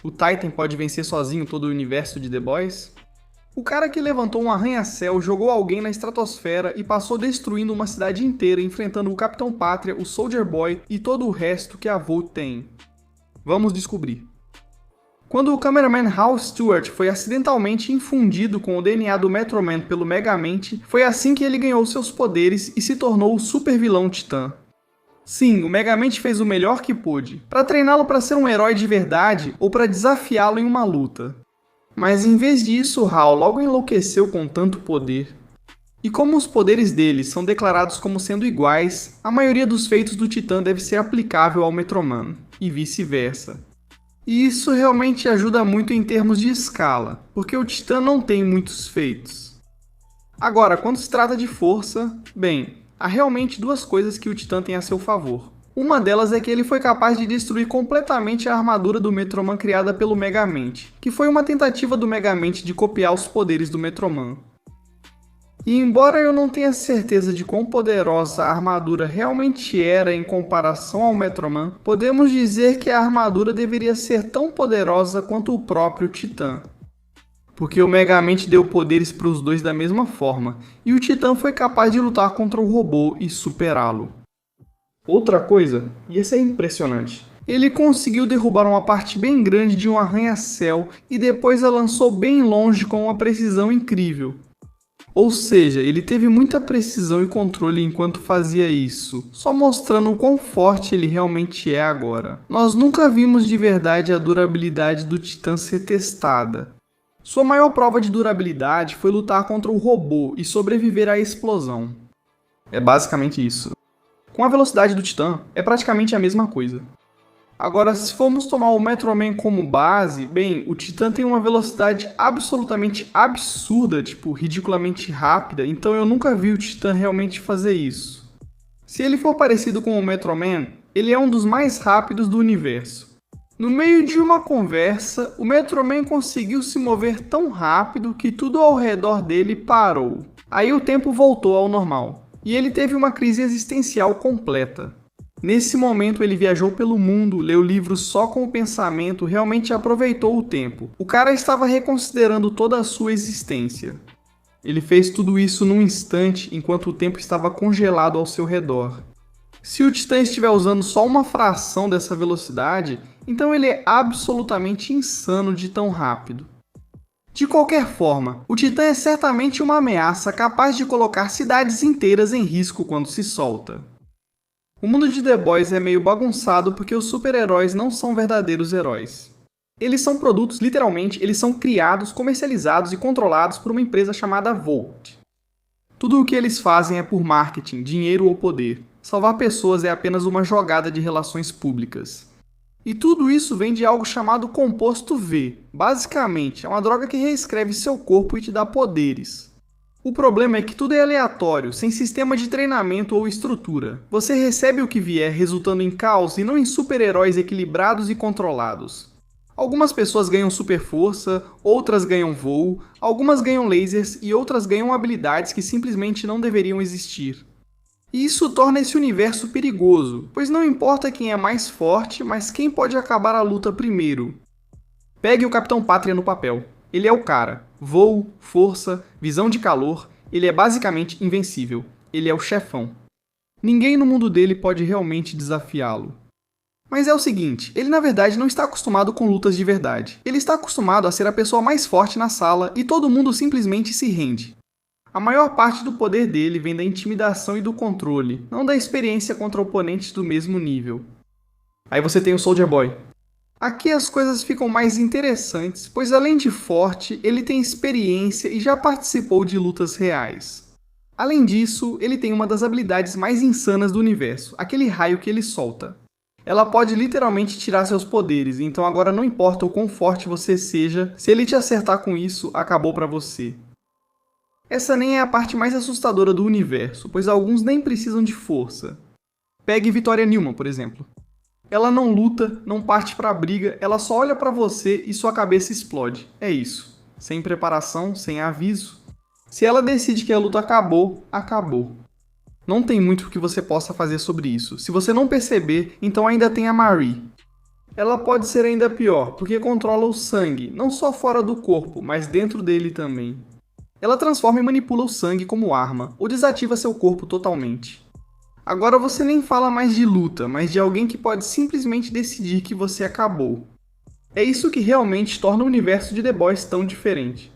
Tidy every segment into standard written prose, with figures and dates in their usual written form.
O Titan pode vencer sozinho todo o universo de The Boys? O cara que levantou um arranha-céu jogou alguém na estratosfera e passou destruindo uma cidade inteira enfrentando o Capitão Pátria, o Soldier Boy e todo o resto que a Volt tem. Vamos descobrir. Quando o cameraman Hal Stewart foi acidentalmente infundido com o DNA do Metro Man pelo Megamente, foi assim que ele ganhou seus poderes e se tornou o super vilão Titã. Sim, o Megamente fez o melhor que pôde, para treiná-lo para ser um herói de verdade ou para desafiá-lo em uma luta. Mas em vez disso, Hal logo enlouqueceu com tanto poder. E como os poderes dele são declarados como sendo iguais, a maioria dos feitos do Titã deve ser aplicável ao Metroman, e vice-versa. E isso realmente ajuda muito em termos de escala, porque o Titã não tem muitos feitos. Agora, quando se trata de força, bem, há realmente duas coisas que o Titã tem a seu favor. Uma delas é que ele foi capaz de destruir completamente a armadura do Metroman criada pelo Megamente, que foi uma tentativa do Megamente de copiar os poderes do Metroman. E embora eu não tenha certeza de quão poderosa a armadura realmente era em comparação ao Metroman, podemos dizer que a armadura deveria ser tão poderosa quanto o próprio Titã. Porque o Megamente deu poderes para os dois da mesma forma, e o Titã foi capaz de lutar contra o robô e superá-lo. Outra coisa, e essa é impressionante, ele conseguiu derrubar uma parte bem grande de um arranha-céu e depois a lançou bem longe com uma precisão incrível. Ou seja, ele teve muita precisão e controle enquanto fazia isso, só mostrando o quão forte ele realmente é agora. Nós nunca vimos de verdade a durabilidade do Titã ser testada. Sua maior prova de durabilidade foi lutar contra o robô e sobreviver à explosão. É basicamente isso. Com a velocidade do Titã, é praticamente a mesma coisa. Agora, se formos tomar o Metro Man como base, bem, o Titã tem uma velocidade absolutamente absurda, tipo, ridiculamente rápida, então eu nunca vi o Titã realmente fazer isso. Se ele for parecido com o Metro Man, ele é um dos mais rápidos do universo. No meio de uma conversa, o Metro Man conseguiu se mover tão rápido que tudo ao redor dele parou. Aí o tempo voltou ao normal, e ele teve uma crise existencial completa. Nesse momento ele viajou pelo mundo, leu livros só com o pensamento, realmente aproveitou o tempo. O cara estava reconsiderando toda a sua existência. Ele fez tudo isso num instante, enquanto o tempo estava congelado ao seu redor. Se o Titã estiver usando só uma fração dessa velocidade, então ele é absolutamente insano de tão rápido. De qualquer forma, o Titã é certamente uma ameaça capaz de colocar cidades inteiras em risco quando se solta. O mundo de The Boys é meio bagunçado porque os super-heróis não são verdadeiros heróis. Eles são produtos, literalmente, eles são criados, comercializados e controlados por uma empresa chamada Volt. Tudo o que eles fazem é por marketing, dinheiro ou poder. Salvar pessoas é apenas uma jogada de relações públicas. E tudo isso vem de algo chamado composto V. Basicamente, é uma droga que reescreve seu corpo e te dá poderes. O problema é que tudo é aleatório, sem sistema de treinamento ou estrutura. Você recebe o que vier, resultando em caos e não em super-heróis equilibrados e controlados. Algumas pessoas ganham super força, outras ganham voo, algumas ganham lasers e outras ganham habilidades que simplesmente não deveriam existir. E isso torna esse universo perigoso, pois não importa quem é mais forte, mas quem pode acabar a luta primeiro. Pegue o Capitão Pátria no papel. Ele é o cara. Voo, força, visão de calor, ele é basicamente invencível. Ele é o chefão. Ninguém no mundo dele pode realmente desafiá-lo. Mas é o seguinte, ele na verdade não está acostumado com lutas de verdade. Ele está acostumado a ser a pessoa mais forte na sala e todo mundo simplesmente se rende. A maior parte do poder dele vem da intimidação e do controle, não da experiência contra oponentes do mesmo nível. Aí você tem o Soldier Boy. Aqui as coisas ficam mais interessantes, pois além de forte, ele tem experiência e já participou de lutas reais. Além disso, ele tem uma das habilidades mais insanas do universo, aquele raio que ele solta. Ela pode literalmente tirar seus poderes, então agora não importa o quão forte você seja, se ele te acertar com isso, acabou pra você. Essa nem é a parte mais assustadora do universo, pois alguns nem precisam de força. Pegue Victoria Newman, por exemplo. Ela não luta, não parte pra briga, ela só olha pra você e sua cabeça explode. É isso. Sem preparação, sem aviso. Se ela decide que a luta acabou, acabou. Não tem muito que você possa fazer sobre isso. Se você não perceber, então ainda tem a Marie. Ela pode ser ainda pior, porque controla o sangue, não só fora do corpo, mas dentro dele também. Ela transforma e manipula o sangue como arma, ou desativa seu corpo totalmente. Agora você nem fala mais de luta, mas de alguém que pode simplesmente decidir que você acabou. É isso que realmente torna o universo de The Boys tão diferente.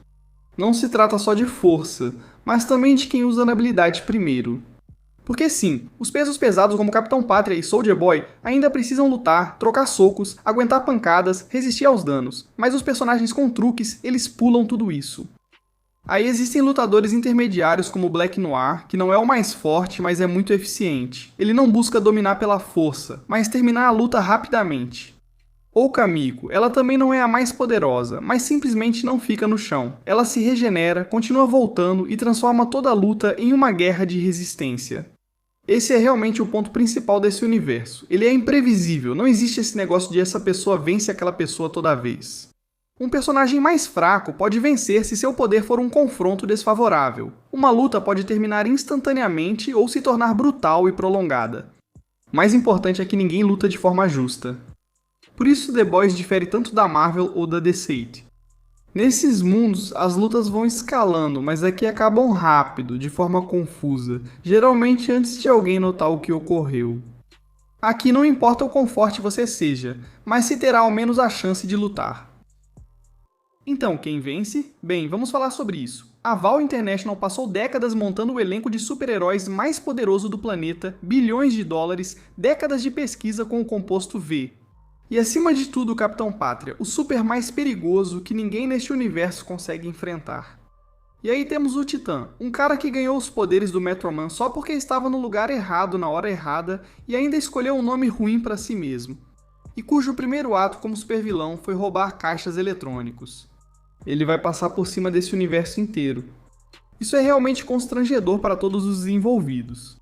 Não se trata só de força, mas também de quem usa a habilidade primeiro. Porque sim, os pesos pesados como Capitão Pátria e Soldier Boy ainda precisam lutar, trocar socos, aguentar pancadas, resistir aos danos, mas os personagens com truques, eles pulam tudo isso. Aí existem lutadores intermediários como Black Noir, que não é o mais forte, mas é muito eficiente. Ele não busca dominar pela força, mas terminar a luta rapidamente. Ou Kamiko, ela também não é a mais poderosa, mas simplesmente não fica no chão. Ela se regenera, continua voltando e transforma toda a luta em uma guerra de resistência. Esse é realmente o ponto principal desse universo. Ele é imprevisível, não existe esse negócio de essa pessoa vence aquela pessoa toda vez. Um personagem mais fraco pode vencer se seu poder for um confronto desfavorável. Uma luta pode terminar instantaneamente ou se tornar brutal e prolongada. O mais importante é que ninguém luta de forma justa. Por isso The Boys difere tanto da Marvel ou da DC. Nesses mundos, as lutas vão escalando, mas aqui acabam rápido, de forma confusa, geralmente antes de alguém notar o que ocorreu. Aqui não importa o quão forte você seja, mas se terá ao menos a chance de lutar. Então, quem vence? Bem, vamos falar sobre isso. A Val International passou décadas montando o elenco de super-heróis mais poderoso do planeta, bilhões de dólares, décadas de pesquisa com o composto V. E acima de tudo o Capitão Pátria, o super mais perigoso que ninguém neste universo consegue enfrentar. E aí temos o Titã, um cara que ganhou os poderes do Metro Man só porque estava no lugar errado na hora errada e ainda escolheu um nome ruim para si mesmo. E cujo primeiro ato como supervilão foi roubar caixas eletrônicos. Ele vai passar por cima desse universo inteiro. Isso é realmente constrangedor para todos os envolvidos.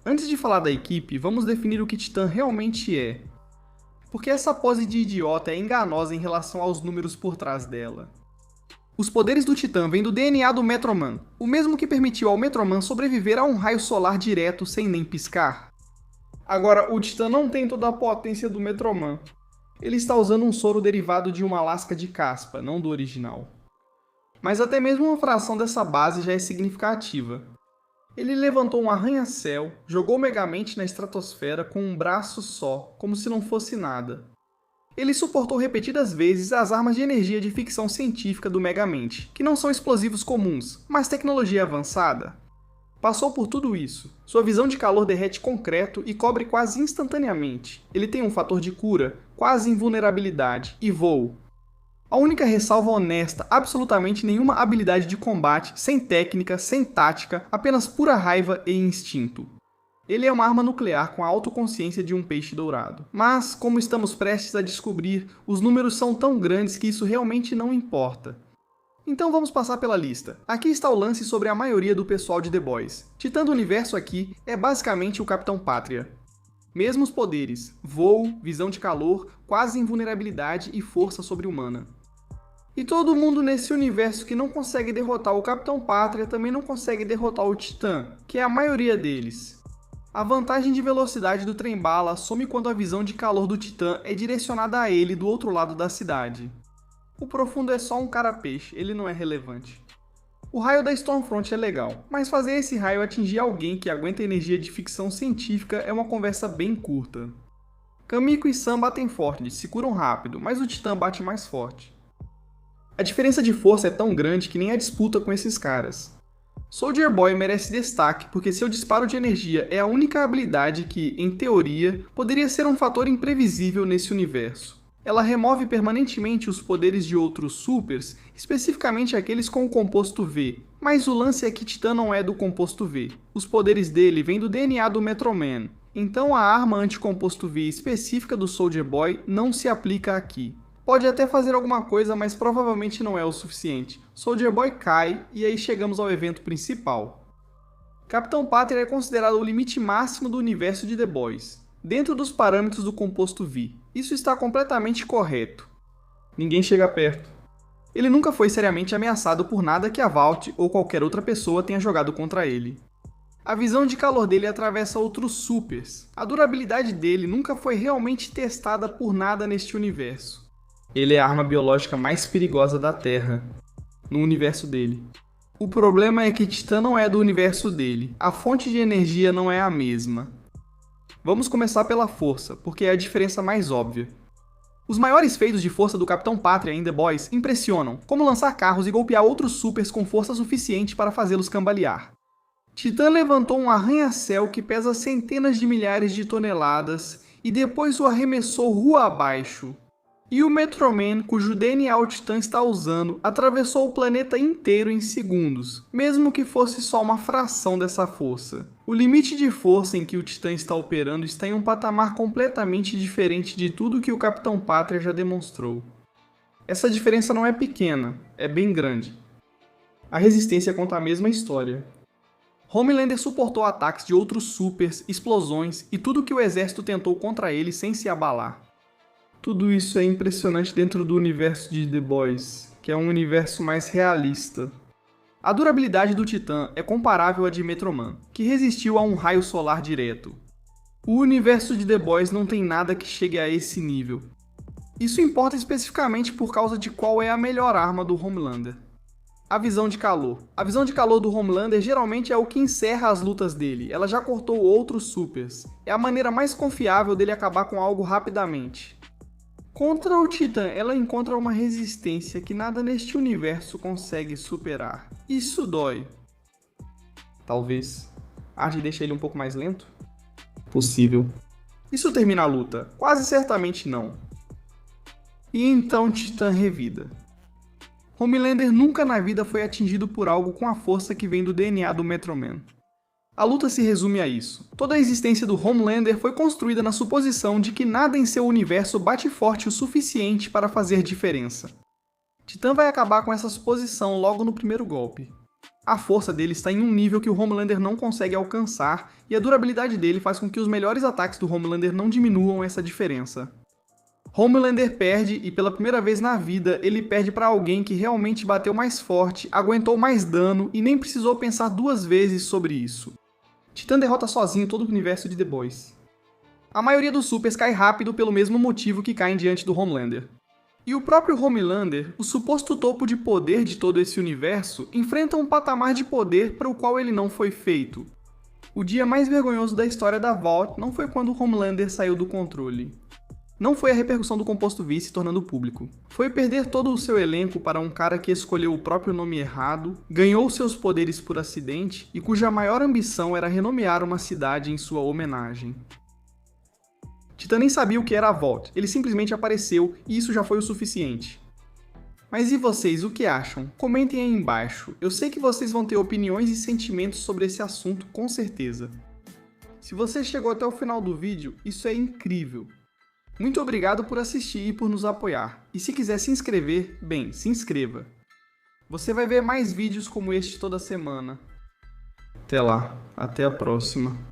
Antes de falar da equipe, vamos definir o que Titã realmente é. Porque essa pose de idiota é enganosa em relação aos números por trás dela. Os poderes do Titã vêm do DNA do Metro Man, o mesmo que permitiu ao Metro Man sobreviver a um raio solar direto sem nem piscar. Agora, o Titã não tem toda a potência do Metro Man. Ele está usando um soro derivado de uma lasca de caspa, não do original. Mas até mesmo uma fração dessa base já é significativa. Ele levantou um arranha-céu, jogou Megamente na estratosfera com um braço só, como se não fosse nada. Ele suportou repetidas vezes as armas de energia de ficção científica do Megamente, que não são explosivos comuns, mas tecnologia avançada. Passou por tudo isso. Sua visão de calor derrete concreto e cobre quase instantaneamente. Ele tem um fator de cura, quase invulnerabilidade, e voo. A única ressalva honesta, absolutamente nenhuma habilidade de combate, sem técnica, sem tática, apenas pura raiva e instinto. Ele é uma arma nuclear com a autoconsciência de um peixe dourado. Mas, como estamos prestes a descobrir, os números são tão grandes que isso realmente não importa. Então vamos passar pela lista. Aqui está o lance sobre a maioria do pessoal de The Boys. Titã do universo aqui é basicamente o Capitão Pátria. Mesmos poderes, voo, visão de calor, quase invulnerabilidade e força sobre-humana. E todo mundo nesse universo que não consegue derrotar o Capitão Pátria também não consegue derrotar o Titã, que é a maioria deles. A vantagem de velocidade do trem-bala some quando a visão de calor do Titã é direcionada a ele do outro lado da cidade. O Profundo é só um cara-peixe, ele não é relevante. O raio da Stormfront é legal, mas fazer esse raio atingir alguém que aguenta energia de ficção científica é uma conversa bem curta. Kamiko e Sam batem forte, se curam rápido, mas o Titã bate mais forte. A diferença de força é tão grande que nem há disputa com esses caras. Soldier Boy merece destaque porque seu disparo de energia é a única habilidade que, em teoria, poderia ser um fator imprevisível nesse universo. Ela remove permanentemente os poderes de outros supers, especificamente aqueles com o composto V, mas o lance é que Titã não é do composto V. Os poderes dele vêm do DNA do Metro Man, então a arma anticomposto V específica do Soldier Boy não se aplica aqui. Pode até fazer alguma coisa, mas provavelmente não é o suficiente. Soldier Boy cai e aí chegamos ao evento principal. Capitão Pátria é considerado o limite máximo do universo de The Boys, dentro dos parâmetros do composto V. Isso está completamente correto. Ninguém chega perto. Ele nunca foi seriamente ameaçado por nada que a Vault ou qualquer outra pessoa tenha jogado contra ele. A visão de calor dele atravessa outros supers. A durabilidade dele nunca foi realmente testada por nada neste universo. Ele é a arma biológica mais perigosa da Terra, no universo dele. O problema é que Titã não é do universo dele. A fonte de energia não é a mesma. Vamos começar pela força, porque é a diferença mais óbvia. Os maiores feitos de força do Capitão Pátria em The Boys impressionam, como lançar carros e golpear outros supers com força suficiente para fazê-los cambalear. Titã levantou um arranha-céu que pesa centenas de milhares de toneladas e depois o arremessou rua abaixo. E o Metroman, cujo DNA o Titã está usando, atravessou o planeta inteiro em segundos, mesmo que fosse só uma fração dessa força. O limite de força em que o Titã está operando está em um patamar completamente diferente de tudo que o Capitão Pátria já demonstrou. Essa diferença não é pequena, é bem grande. A resistência conta a mesma história. Homelander suportou ataques de outros supers, explosões e tudo que o exército tentou contra ele sem se abalar. Tudo isso é impressionante dentro do universo de The Boys, que é um universo mais realista. A durabilidade do Titã é comparável à de Metroman, que resistiu a um raio solar direto. O universo de The Boys não tem nada que chegue a esse nível. Isso importa especificamente por causa de qual é a melhor arma do Homelander. A visão de calor. A visão de calor do Homelander geralmente é o que encerra as lutas dele, ela já cortou outros supers. É a maneira mais confiável dele acabar com algo rapidamente. Contra o Titã, ela encontra uma resistência que nada neste universo consegue superar. Isso dói. Talvez. Arte deixa ele um pouco mais lento? Possível. Isso termina a luta? Quase certamente não. E então Titã revida. Homelander nunca na vida foi atingido por algo com a força que vem do DNA do Metroman. A luta se resume a isso. Toda a existência do Homelander foi construída na suposição de que nada em seu universo bate forte o suficiente para fazer diferença. Titã vai acabar com essa suposição logo no primeiro golpe. A força dele está em um nível que o Homelander não consegue alcançar, e a durabilidade dele faz com que os melhores ataques do Homelander não diminuam essa diferença. Homelander perde, e pela primeira vez na vida, ele perde para alguém que realmente bateu mais forte, aguentou mais dano e nem precisou pensar duas vezes sobre isso. Titã derrota sozinho todo o universo de The Boys. A maioria dos supers cai rápido pelo mesmo motivo que caem diante do Homelander. E o próprio Homelander, o suposto topo de poder de todo esse universo, enfrenta um patamar de poder para o qual ele não foi feito. O dia mais vergonhoso da história da Vault não foi quando o Homelander saiu do controle. Não foi a repercussão do composto V se tornando público. Foi perder todo o seu elenco para um cara que escolheu o próprio nome errado, ganhou seus poderes por acidente e cuja maior ambição era renomear uma cidade em sua homenagem. Titã nem sabia o que era a Vault, ele simplesmente apareceu e isso já foi o suficiente. Mas e vocês, o que acham? Comentem aí embaixo, eu sei que vocês vão ter opiniões e sentimentos sobre esse assunto com certeza. Se você chegou até o final do vídeo, isso é incrível. Muito obrigado por assistir e por nos apoiar. E se quiser se inscrever, bem, se inscreva. Você vai ver mais vídeos como este toda semana. Até lá, até a próxima.